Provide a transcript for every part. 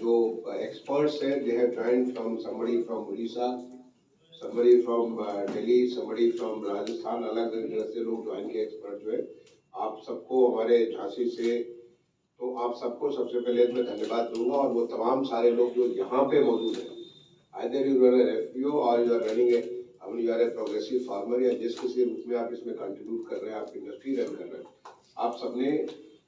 जो experts हैं, they have joined from somebody from Odisha, somebody from Delhi, somebody from Rajasthan, अलग अलग जगह से लोग ज्वाइन किए एक्सपर्ट जो है। आप सबको हमारे झांसी से, तो आप सबको सबसे पहले मैं धन्यवाद दूंगा, और वो तमाम सारे लोग जो यहाँ पे मौजूद हैं, either you run a FPO or you are running a, you are a progressive farmer, या जिस किसी रूप में आप इसमें कंट्रीब्यूट कर रहे हैं, आप इंडस्ट्री रन कर रहे हैं, आप सबने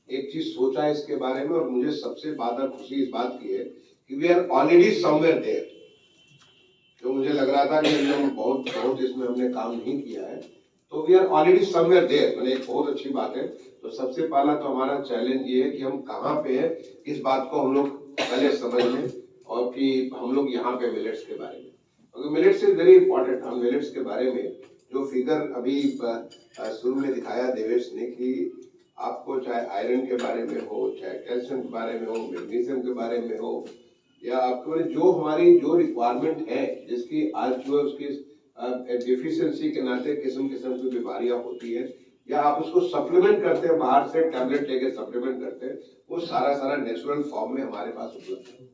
एक चीज सोचा है इसके बारे में, और मुझे सबसे ज्यादा खुशी इस बात की है कि we are already somewhere there. जो मुझे लग रहा था कि हम बहुत इसमें हमने काम नहीं किया है, तो we are already somewhere there, मैंने एक बहुत अच्छी बात है। तो सबसे पहला तो हमारा चैलेंज ये है कि हम कहाँ पे हैं, इस बात को हम लोग पहले समझ लें, और कि हम लोग यहाँ पे मिलेट्स के बारे में, क्योंकि मिलेट्स इज वेरी इंपॉर्टेंट। हम मिलेट्स के बारे में जो फिगर अभी शुरू में दिखाया देवेश ने, कि आपको चाहे आयरन के बारे में हो, चाहे कैल्शियम के बारे में हो, मैग्नीशियम के बारे में हो, या आपको जो हमारी जो रिक्वायरमेंट है, जिसकी आज जो है उसकी डिफिशियंसी के नाते किस्म किस्म की बीमारियां होती है, या आप उसको सप्लीमेंट करते हैं, बाहर से टैबलेट लेके सप्लीमेंट करते हैं, वो सारा नेचुरल फॉर्म में हमारे पास उपलब्ध है,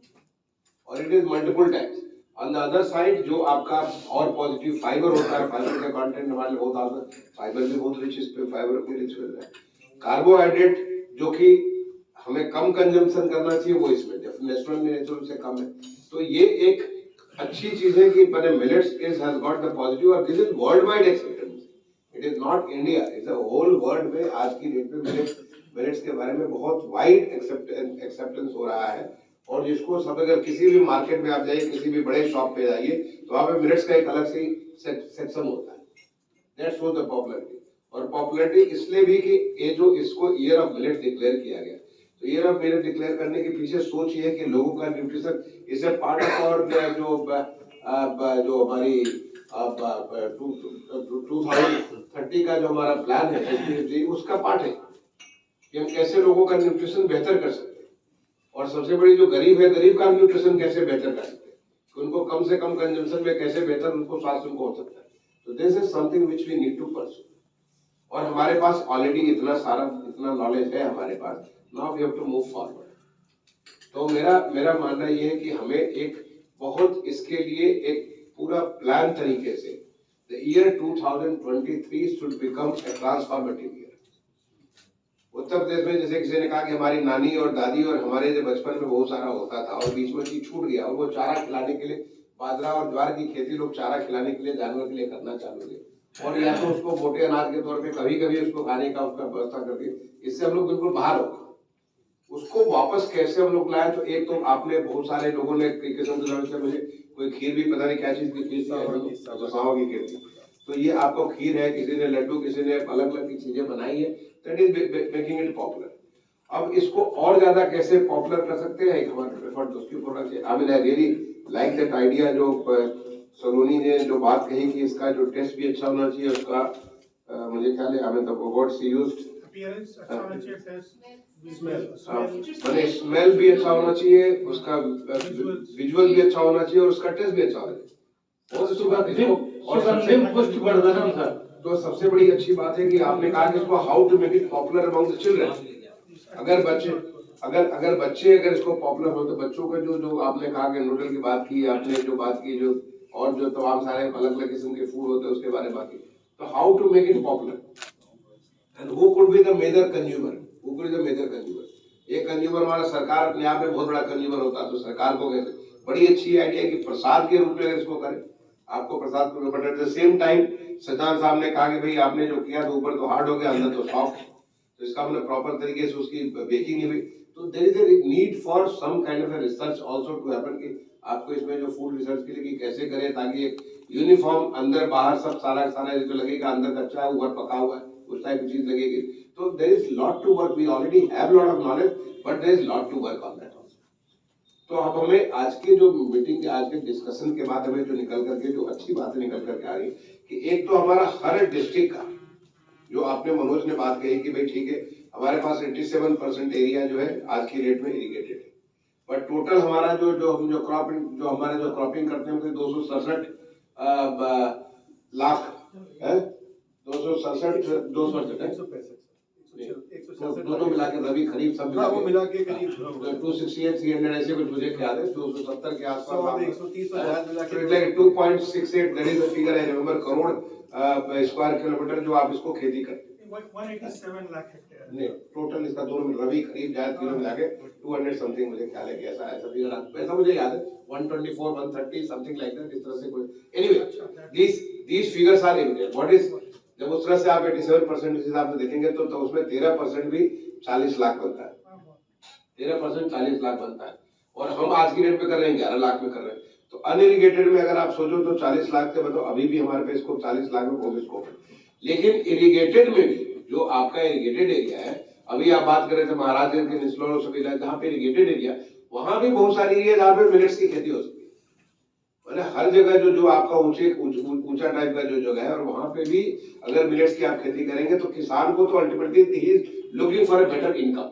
और it is multiple types. On the other side जो आपका और पॉजिटिव फाइबर होता है, फाइबर का कंटेंट हमारे बहुत आता है, फाइबर भी बहुत रिच, इस पे फाइबर भी रिच मिल रहा है। कार्बोहाइड्रेट जो कि हमें कम कंजम्पशन करना चाहिए, वो इसमें नेचुरल से कम है। तो ये एक अच्छी चीज है कि millets is has got the positive, और this is world wide acceptance, it is not India, it's a whole world में आज की डेट में मिलेट्स के बारे में बहुत वाइड एक्सेप्टेंस हो रहा है। और जिसको सब, अगर किसी भी मार्केट में आप जाइए, किसी भी बड़े शॉप पे जाइए, तो वहां पे मिलेट्स का एक अलग से सेक्शन होता है, दैट्स व्हाट द पॉपुलरिटी। और पॉपुलरिटी इसलिए भी कि ये जो इसको ईयर ऑफ मिलेट डिक्लेयर किया गया, तो ईयर ऑफ मिलेट डिक्लेयर करने के पीछे सोच ये है कि लोगों का nutrition is a part of और जो हमारी 2030 का जो हमारा प्लान है, उसका पार्ट है कि हम कैसे लोगों का न्यूट्रिशन बेहतर कर सकते हैं, और सबसे बड़ी जो गरीब है, गरीब का न्यूट्रिशन कैसे बेहतर कर सकते हैं, उनको कम से कम कंजम्पशन में कैसे बेहतर उनको स्वास्थ्य उनको हो सकता है। तो this is something which we need to pursue, और हमारे पास ऑलरेडी इतना नॉलेज है हमारे पास, now we have to move forward. तो मेरा मानना ये है कि हमें एक बहुत इसके लिए एक पूरा प्लान तरीके से, the year 2023 should become a transformative year. Uttar Pradesh में जैसे किसी ने कहा कि हमारी नानी और दादी और हमारे जो बचपन में बहुत सारा होता था, और बीच में चीज छूट गया, और वो चारा खिलाने के लिए बाजरा और ज्वार की खेती लोग चारा खिलाने के लिए जानवर के लिए करना चालू किए, और या तो उसको मोटे अनाज के तौर पे कभी कभी उसको खाने का उसका व्यवस्था कर दी, इससे हम लोग बिल्कुल बाहर हो गए। उसको वापस कैसे हम लोग लाए, तो एक तो आपने बहुत सारे लोगों ने कई किस्म के, मुझे कोई खीर भी पता नहीं क्या चीज की खीर, सावा की खीर थी, तो ये आपको खीर है, किसी ने लड्डू, किसी ने अलग अलग चीजें बनाई है, that is making it popular. अब इसको और ज्यादा कैसे पॉपुलर कर सकते हैं, एक हमारे एफर्ट उसके ऊपर होना चाहिए। I mean I really like that idea जो सलोनी ने जो बात कही कि इसका जो टेस्ट भी अच्छा होना चाहिए, उसका मुझे ख्याल है, I mean the word she used, appearance अच्छा होना चाहिए, स्मेल भी अच्छा होना चाहिए, उसका विजुअल भी अच्छा होना चाहिए, और उसका टेस्ट भी अच्छा होना चाहिए। बहुत अच्छी बात है। और तो सबसे बड़ी अच्छी बात है कि आपने कहा कि इसको how to make it popular among the children. अगर बच्चे अगर इसको पॉपुलर हो, तो बच्चों का जो आपने कहा कि नूडल की बात की, आपने जो बात की, जो और जो तमाम सारे अलग अलग किस्म के फूड होते हैं उसके बारे में बात की, तो how to make it popular and who could be the major consumer, who could be the major consumer. एक कंज्यूमर हमारा सरकार अपने आप में बहुत बड़ा कंज्यूमर होता है, तो सरकार को कैसे, बड़ी अच्छी आइडिया है कि प्रसाद के रूप में अगर इसको करें, आपको प्रसाद को, but at the same time Sajjad साहब ने कहा कि भाई आपने जो किया तो ऊपर तो हार्ड हो गया, अंदर तो सॉफ्ट, तो इसका हमने प्रॉपर तरीके से उसकी बेकिंग हुई। तो there is a need for some kind of a research also to happen, कि आपको इसमें जो फूड रिसर्च के लिए कि कैसे करें ताकि एक यूनिफॉर्म अंदर बाहर सब सारा जो लगेगा, अंदर कच्चा है ऊपर पका हुआ है, उस टाइप की चीज लगेगी। तो there is lot to work, we already have lot of knowledge, but there is lot to work on that also. तो अब हमें आज के जो मीटिंग के, आज के डिस्कशन के बाद हमें जो निकल करके जो अच्छी बातें निकल करके आ रही कि एक तो हमारा हर डिस्ट्रिक्ट का, जो आपने मनोज ने बात कही कि भाई ठीक है हमारे पास 87% एरिया जो है आज की डेट में इरिगेटेड है, बट टोटल हमारा जो हमारे जो क्रॉपिंग करते हैं 267 लाख है, 267 265 दोनों मिला के रबी खरीफ सब मिला के करीब 268 300 ऐसे कुछ मुझे याद है, 270 के आसपास 130 मिला के 2.68 that is the figure I remember crore square kilometre जो आप इसको खेती करते हैं। 187 लाख हेक्टेयर नहीं, टोटल इसका दोनों में रबी खरीफ जायद तीनों मिला के 200 समथिंग मुझे ख्याल है कि ऐसा ऐसा फिगर ऐसा मुझे याद है 124 130 समथिंग लाइक दैट, इस तरह से कोई anyway these figures are in there. What is जब उस तरह से आप 87% इस हिसाब से देखेंगे तो उसमें 13% भी 40 लाख बनता है, 13% 40 लाख बनता है, और हम आज की डेट पे कर रहे हैं 11 लाख में कर रहे हैं। तो अनइरिगेटेड में अगर आप सोचो तो 40 लाख से मतलब अभी भी हमारे पे इसको 40 लाख में बहुत स्कोप है। लेकिन इरिगेटेड में भी जो आपका इरिगेटेड एरिया है, अभी आप बात करें थे महाराजगंज के निचलोर और सभी जहाँ पे इरिगेटेड एरिया, वहां भी बहुत सारी एरिया जहाँ पे मिलेट्स की खेती हो सकती है। मतलब हर जगह जो आपका ऊंचा टाइप का जो जगह है, और वहां पे भी अगर मिलेट्स की आप खेती करेंगे तो किसान को तो ultimately he is looking for a better income,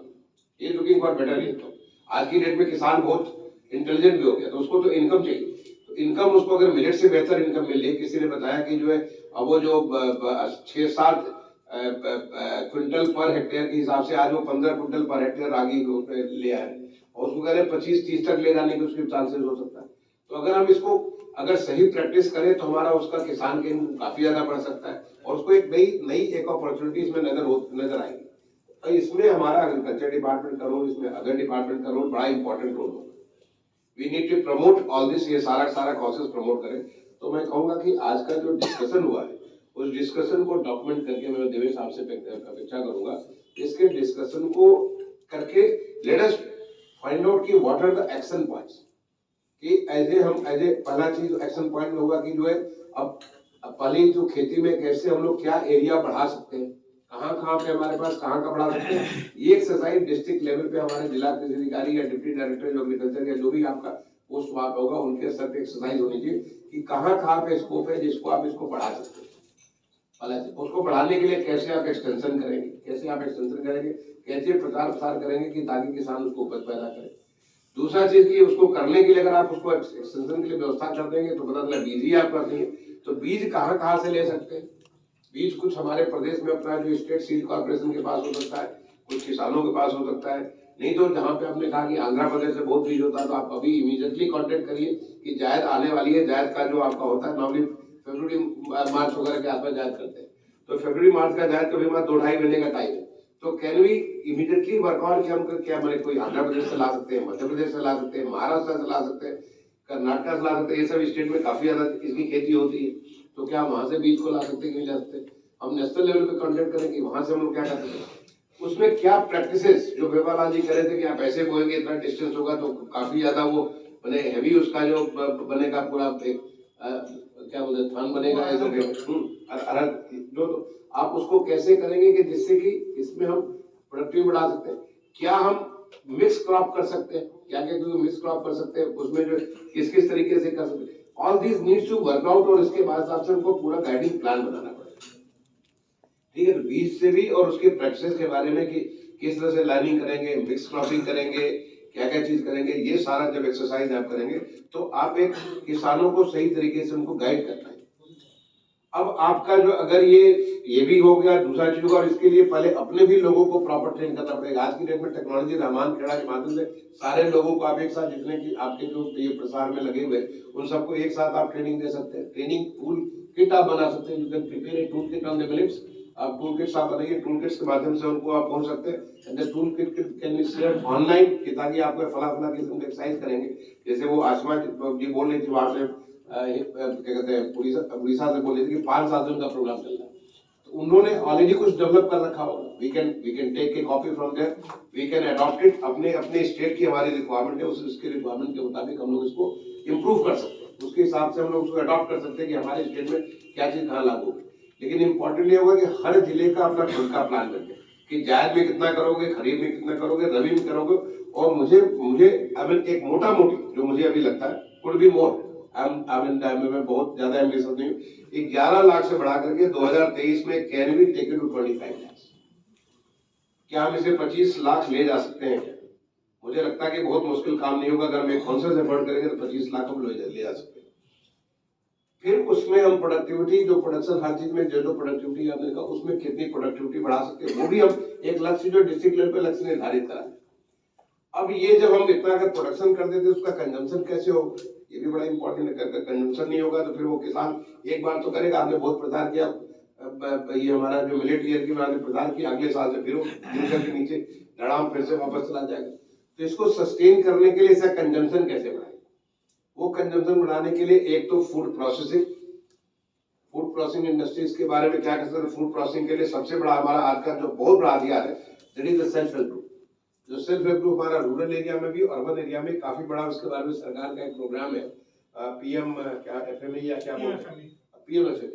he is looking for better income. आज की डेट में किसान बहुत इंटेलिजेंट भी हो गया, तो उसको तो इनकम चाहिए। तो इनकम उसको अगर मिलेट से बेहतर इनकम मिल रही है, किसी ने बताया कि जो है अब वो जो 6-7 क्विंटल पर हेक्टेयर के हिसाब से आज वो 15 क्विंटल पर हेक्टेयर रागी ले आए, और उसको कह रहे 25-30 तक ले जाने के उसके चांसेस हो सकता है। तो अगर हम इसको अगर सही प्रैक्टिस करें तो हमारा उसका किसान के काफी ज्यादा बढ़ सकता है, और उसको एक नई एक अपॉर्चुनिटी इसमें नजर आएगी। तो इसमें हमारा एग्रीकल्चर डिपार्टमेंट का रोल, इसमें अदर डिपार्टमेंट का रोल बड़ा इंपॉर्टेंट रोल होगा। We need to promote all this, ये सारा कॉसेस प्रमोट करें। तो मैं कहूंगा कि आज का जो डिस्कशन हुआ है उस डिस्कशन को डॉक्यूमेंट करके मैं देवेश साहब से अपेक्षा करूंगा, इसके डिस्कशन को करके लेट अस फाइंड आउट कि what are the action points, कि पहला चीज एक्शन पॉइंट में होगा कि जो है अब पहली जो खेती में कैसे हम लोग क्या एरिया बढ़ा सकते हैं, कहाँ पे हमारे पास कहाँ का बढ़ा सकते हैं। ये एक्सरसाइज डिस्ट्रिक्ट लेवल पे हमारे जिला कृषि अधिकारी या डिप्टी डायरेक्टर जो एग्रीकल्चर या जो भी आपका पोस्ट वहां पे होगा उनके स्तर पे एक्सरसाइज होनी चाहिए कि कहाँ पे स्कोप है जिसको आप इसको बढ़ा सकते हैं। उसको बढ़ाने के लिए कैसे आप एक्सटेंशन करेंगे, कैसे प्रचार प्रसार करेंगे कि ताकि किसान उसको उपज पैदा करे। दूसरा चीज की उसको करने के लिए अगर आप उसको एक्सटेंशन के लिए व्यवस्था कर देंगे तो पता चला बीज ही आप कर देंगे, तो बीज कहाँ से ले सकते हैं। बीज कुछ हमारे प्रदेश में अपना जो स्टेट सीड कॉर्पोरेशन के पास हो सकता है, कुछ किसानों के पास हो सकता है, नहीं तो जहाँ पे आपने कहा कि आंध्र प्रदेश से बहुत बीज होता है तो आप अभी इमीडिएटली कॉन्टेक्ट करिए कि जायद आने वाली है। जायद का जो आपका होता है नॉर्मली फरवरी मार्च वगैरह के आसपास जायद करते हैं, तो फरवरी मार्च का जायद कभी हमारा 2-2.5 महीने का टाइम है। तो can we immediately work out कि हम क्या मैंने कोई आंध्र प्रदेश से ला सकते हैं, मध्य प्रदेश से ला सकते हैं, महाराष्ट्र से ला सकते हैं, कर्नाटक से ला सकते हैं। ये सब स्टेट में काफी ज्यादा इसकी खेती होती है, तो क्या वहां से बीज को ला सकते हैं कि नहीं ला सकते। हम नेशनल लेवल पे कॉन्टेक्ट करें कि वहां से हम लोग क्या कर सकते हैं। उसमें क्या प्रैक्टिसेस जो बेवालाल जी कह रहे थे कि आप ऐसे बोएंगे इतना डिस्टेंस होगा तो काफी ज्यादा वो मैंने हैवी उसका जो बनेगा पूरा क्या बोलते हैं थान बनेगा जो तो आप उसको कैसे करेंगे कि जिससे कि इसमें हम प्रोडक्टिविटी बढ़ा सकते हैं। क्या हम मिक्स क्रॉप कर सकते हैं, क्या मिक्स क्रॉप कर सकते हैं, उसमें जो किस तरीके से कर सकते हैं। All this needs to work out, और इसके बाद से हमको पूरा गाइडिंग प्लान बनाना पड़ेगा। ठीक है, तो बीज से भी और उसके प्रैक्टिस के बारे में कि किस तरह से लाइनिंग करेंगे, मिक्स क्रॉपिंग करेंगे, क्या क्या चीज करेंगे, ये सारा जब एक्सरसाइज आप करेंगे तो आप एक किसानों को सही तरीके से उनको गाइड कर पाएंगे। अब आपका जो अगर ये भी हो गया, दूसरा चीज होगा, और इसके लिए पहले अपने भी लोगों को प्रॉपर ट्रेन करना पड़ेगा। आज की डेट में टेक्नोलॉजी रहमान खेड़ा के माध्यम से सारे लोगों को आप एक साथ, जितने की आपके जो ये प्रसार में लगे हुए उन सबको एक साथ आप ट्रेनिंग दे सकते हैं। ट्रेनिंग टूल किट आप बना सकते हैं, you can prepare a tool kit on the millets. आप टूल किट्स आप बनाइए, टूल किट्स के माध्यम से उनको आप पहुंच सकते हैं। And the tool kit can be shared online, ताकि आपको फला किस्म के एक्सरसाइज करेंगे। जैसे वो आसमा जी बोल रही थी वहां से क्या कहते हैं उड़ीसा से बोल रही थी कि 5 साल से उनका प्रोग्राम चल रहा है, तो उन्होंने ऑलरेडी कुछ डेवलप कर रखा होगा। We can take a copy from there, we can adopt it. अपने स्टेट की हमारी रिक्वायरमेंट है, उसके रिक्वायरमेंट के मुताबिक हम लोग इसको इम्प्रूव कर सकते हैं। उसके हिसाब से हम लोग उसको अडॉप्ट कर सकते हैं कि हमारे स्टेट में क्या चीज कहाँ लागू होगी। लेकिन इंपॉर्टेंट ये होगा कि हर जिले का अपना खुद का प्लान करके कि जायद में कितना करोगे, खरीफ में कितना करोगे, रबी में करोगे। और मुझे एक मोटा मोटी जो मुझे अभी लगता है कुड बी मोर, मैं बहुत ज्यादा एम्बिशियस नहीं हूँ, 11 लाख से बढ़ा करके 2023 में can be taken to 25 lakh. क्या हम इसे 25 लाख ले जा सकते हैं? मुझे लगता है कि बहुत मुश्किल काम नहीं होगा। अगर हम एक कॉन्शियस एफर्ट करेंगे तो 25 लाख हम ले जा सकते हैं। फिर उसमें हम प्रोडक्टिविटी जो प्रोडक्शन हर चीज में जो प्रोडक्टिविटी आपने कहा उसमें कितनी प्रोडक्टिविटी बढ़ा सकते हैं वो भी हम एक लक्ष्य जो डिस्ट्रिक्ट लेवल पे लक्ष्य निर्धारित करा। अब ये जब हम इतना अगर प्रोडक्शन कर देते उसका कंजम्पशन कैसे हो, ये भी बड़ा इंपॉर्टेंट है। अगर कंजम्पशन नहीं होगा तो फिर वो किसान एक बार तो करेगा, आपने बहुत प्रचार किया, ये हमारा जो मिलेट ईयर की मैंने प्रचार किया, अगले साल से फिर वो के नीचे लड़ाम फिर से वापस चला जाएगा। तो इसको सस्टेन करने के लिए इसका कंजम्पशन कैसे बढ़ाए, वो कंजम्पशन बढ़ाने के लिए एक तो फूड प्रोसेसिंग इंडस्ट्रीज के बारे में क्या कर सकते हैं। फूड प्रोसेसिंग के लिए सबसे बड़ा हमारा आज का जो बहुत बड़ा हथियार है that is the self help group. जो सेल्फ हेल्प ग्रुप हमारा रूरल एरिया में भी अर्बन एरिया में काफी बड़ा, उसके बारे में सरकार का एक प्रोग्राम है पीएम क्या एफएमई या क्या बोलते हैं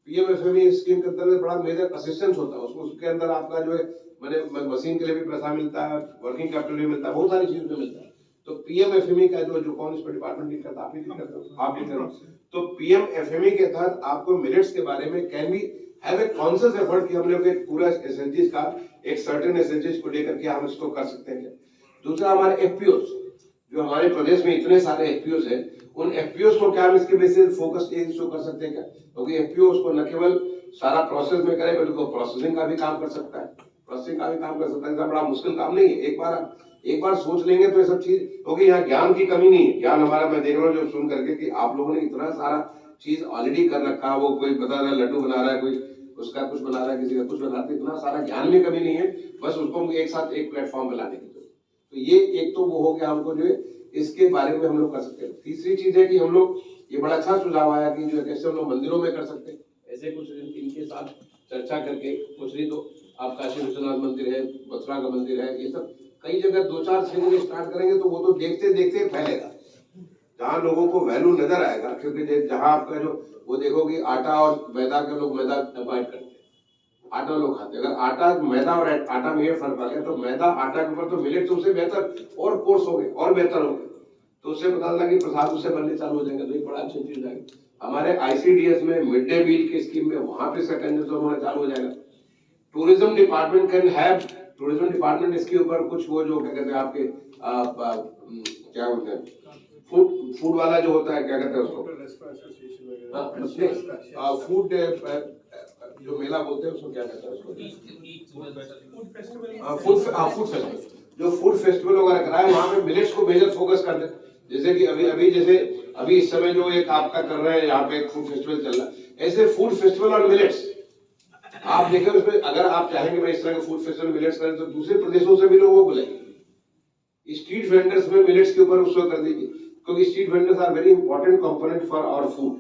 पीएमएफएमई स्कीम के अंतर्गत बड़ा मेजर असिस्टेंस होता है उसको। उसके अंदर आपका जो है मैंने मशीन के लिए भी पैसा मिलता है, वर्किंग कैपिटल भी मिलता है, बहुत सारी चीजों में मिलता है। तो पीएमएफएमई का जो कौन इस पर डिपार्टमेंट डील करता है, आप भी करते हो। तो पीएमएफएमई के तहत आपको मिलेट्स के बारे में can B have a conscious effort कि हम लोग एक पूरा एसएचजीज का एक सर्टेन एसएचजीज को लेकर के हम इसको कर सकते हैं। दूसरा हमारे एफपीओस, जो हमारे प्रदेश में इतने सारे एफपीओस हैं, उन एफपीओस को क्या हम इसके बेसिस फोकस एक शो कर सकते हैं क्या, क्योंकि एफपीओस को न केवल सारा प्रोसेस में करे बल्कि प्रोसेसिंग का भी काम कर सकता है, प्रोसेसिंग का भी काम कर सकता है। बड़ा मुश्किल काम नहीं है, एक बार सोच लेंगे तो ये सब चीज, क्योंकि यहाँ ज्ञान की कमी नहीं है। ज्ञान हमारा मैं देख रहा हूँ जो सुन करके कि आप लोगों ने इतना सारा चीज ऑलरेडी कर रखा है, वो कोई बता रहा है लड्डू बना रहा है, कोई उसका कुछ बना रहा है, किसी का कुछ बना रहा है, इतना सारा ज्ञान में कमी नहीं है, बस उसको हम एक साथ एक प्लेटफॉर्म पे लाने की जरूरत। तो ये एक तो वो हो गया, हमको जो है इसके बारे में हम लोग कर सकते हैं। तीसरी चीज है कि हम लोग, ये बड़ा अच्छा सुझाव आया कि जो कैसे हम लोग मंदिरों में कर सकते हैं, ऐसे कुछ इनके साथ चर्चा करके, कुछ नहीं तो आप काशी विश्वनाथ मंदिर है, मथुरा का मंदिर है, ये सब कई जगह 2-4-6 जगह स्टार्ट करेंगे तो वो तो देखते देखते फैलेगा, जहाँ लोगों को वैल्यू नजर आएगा। क्योंकि जहाँ आपका जो वो देखोगे आटा और मैदा के लोग मैदा अवॉइड करते हैं, आटा लोग खाते हैं। अगर आटा मैदा और आटा में ये फर्क आ गया तो मैदा आटा के ऊपर तो मिलेट तो उससे बेहतर और कोर्स हो गए और बेहतर हो गए, तो उससे पता चला कि प्रसाद उससे बनने चालू हो जाएंगे, तो ये बड़ा अच्छी चीज है। हमारे आईसीडीएस में मिड डे मील की स्कीम में वहां पे कंजम्पशन होना चालू हो जाएगा। Tourism department can have, tourism department इसके ऊपर कुछ वो जो क्या कहते हैं आपके क्या बोलते हैं फूड वाला जो होता है, क्या कहते हैं उसको, फूड जो मेला बोलते हैं उसको क्या कहते हैं उसको, फूड फेस्टिवल, जो फूड फेस्टिवल वगैरह कराए वहां पे मिलेट्स को मेजर फोकस कर दे। जैसे कि अभी इस समय जो एक आपका कर रहे हैं यहाँ पे एक फूड फेस्टिवल चल रहा है, ऐसे फूड फेस्टिवल और मिलेट्स आप देखें उसमें, अगर आप चाहेंगे मैं इस तरह के फूड फेस्टिवल मिलेट्स करें तो दूसरे प्रदेशों से भी लोगों को बुलाएंगे। स्ट्रीट वेंडर्स में मिलेट्स के ऊपर उसको कर दीजिए, क्योंकि street vendors are very important component for our food.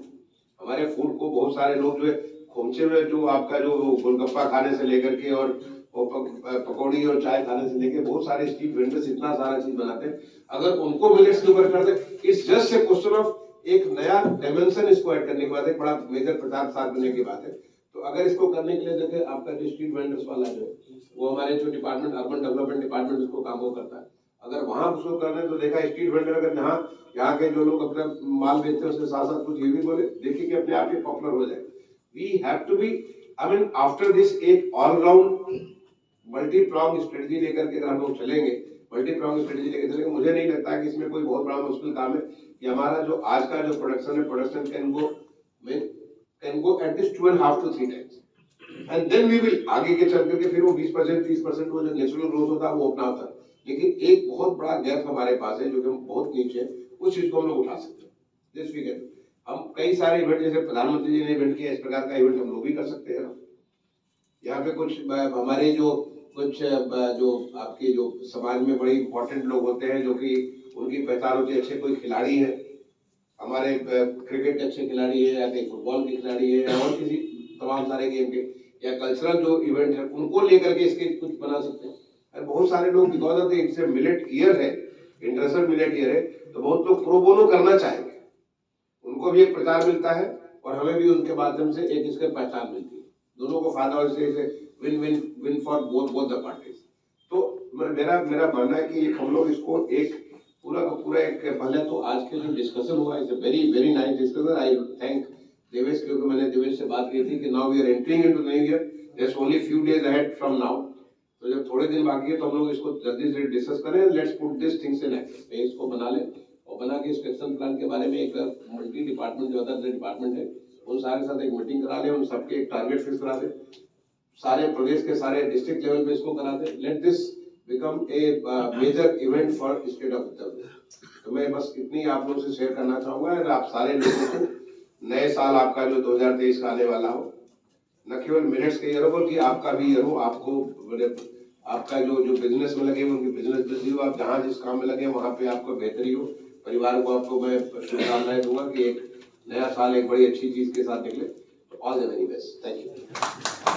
हमारे फूड को बहुत सारे लोग जो है खोमचे में जो आपका जो गोलगप्पा खाने से लेकर के और पकौड़ी और चाय खाने से लेकर बहुत सारे स्ट्रीट वेंडर्स इतना सारा चीज बनाते हैं, अगर उनको मिलेट्स के ऊपर कर दे, it's just a question of एक नया डायमेंशन इसको ऐड करने के बाद, एक बड़ा मेजर प्रचार प्रसार करने की बात है। तो अगर इसको करने के लिए देखें, आपका जो स्ट्रीट वेंडर्स वाला जो है वो हमारे जो डिपार्टमेंट अर्बन डेवलपमेंट डिपार्टमेंट उसको काम वो करता है, अगर वहां उसको करने तो देखा स्ट्रीट वेंडर अगर यहाँ के जो लोग अपना माल बेचते हैं उसके साथ साथ कुछ ये भी बोले, देखिए कि अपने आप ही पॉपुलर हो जाए। We have to be, I mean after this एक ऑलराउंड मल्टी प्रॉन्ग स्ट्रेटजी लेकर के अगर हम लोग चलेंगे, मुझे नहीं लगता है कि इसमें कोई बहुत बड़ा मुश्किल काम है कि हमारा जो आज का जो प्रोडक्शन है, production can go at least 2.5 to 3 times, and then we will आगे के चल करके फिर वो 20% 30% वो जो नेचुरल ग्रोथ होता है वो अपना होता है। लेकिन एक बहुत बड़ा गैप हमारे पास है जो कि बहुत नीचे है, उस चीज को हम लोग उठा सकते हैं। दिस वी कैन, हम कई सारे इवेंट जैसे प्रधानमंत्री जी ने इवेंट किया, इस प्रकार का इवेंट हम लोग भी कर सकते हैं। यहाँ पे कुछ हमारे जो आपके जो समाज में बड़े इंपॉर्टेंट लोग होते हैं जो कि उनकी पहचान होती है, अच्छे कोई खिलाड़ी है हमारे क्रिकेट के अच्छे खिलाड़ी है या कहीं फुटबॉल के खिलाड़ी है और किसी तमाम सारे गेम के या कल्चरल जो इवेंट है उनको लेकर के इसके कुछ बना सकते हैं। और बहुत सारे लोग because of its millet year है, इंटरनेशनल मिलेट ईयर है, तो बहुत लोग प्रो बोनो करना चाहेंगे, उनको भी एक प्रचार मिलता है और हमें भी उनके माध्यम से एक इसके पहचान मिलती है, दोनों को फायदा, और इसे win for both the parties. तो मेरा मानना है कि हम लोग इसको एक पूरा का पूरा एक, पहले तो आज के जो डिस्कशन हुआ is very very nice discussion. I thank Devesh, क्योंकि मैंने देवेश से बात की थी कि now we are entering into new year, just only few days ahead from now, तो जब थोड़े दिन बाकी है तो हम लोग इसको जल्दी से डिस्कस करें, let's put this things in action, इसको बना लें और बना के इस एक्शन प्लान के बारे में एक मल्टी डिपार्टमेंट जो अदर डिपार्टमेंट है उन सारे साथ एक मीटिंग करा लें, उन सबके एक टारगेट फिक्स करा दें, सारे प्रदेश के सारे डिस्ट्रिक्ट लेवल पे इसको करा दें। Let this become a major event for state of Uttar Pradesh. तो मैं बस इतनी आप लोगों से शेयर करना चाहूंगा और आप सारे लोगों को नए साल आपका जो 2023 का आने वाला हो, न केवल मिनट्स का ईयर हो बल्कि आपका भी ईयर हो, आपको आपका जो बिजनेस में लगे उनकी बिजनेस बिजी हो, आप जहाँ जिस काम में लगे वहाँ पे आपको बेहतरी हो। परिवार को आपको मैं शुभकामनाएं दूंगा कि एक नया साल एक बड़ी अच्छी चीज के साथ निकले। All the very best, thank you.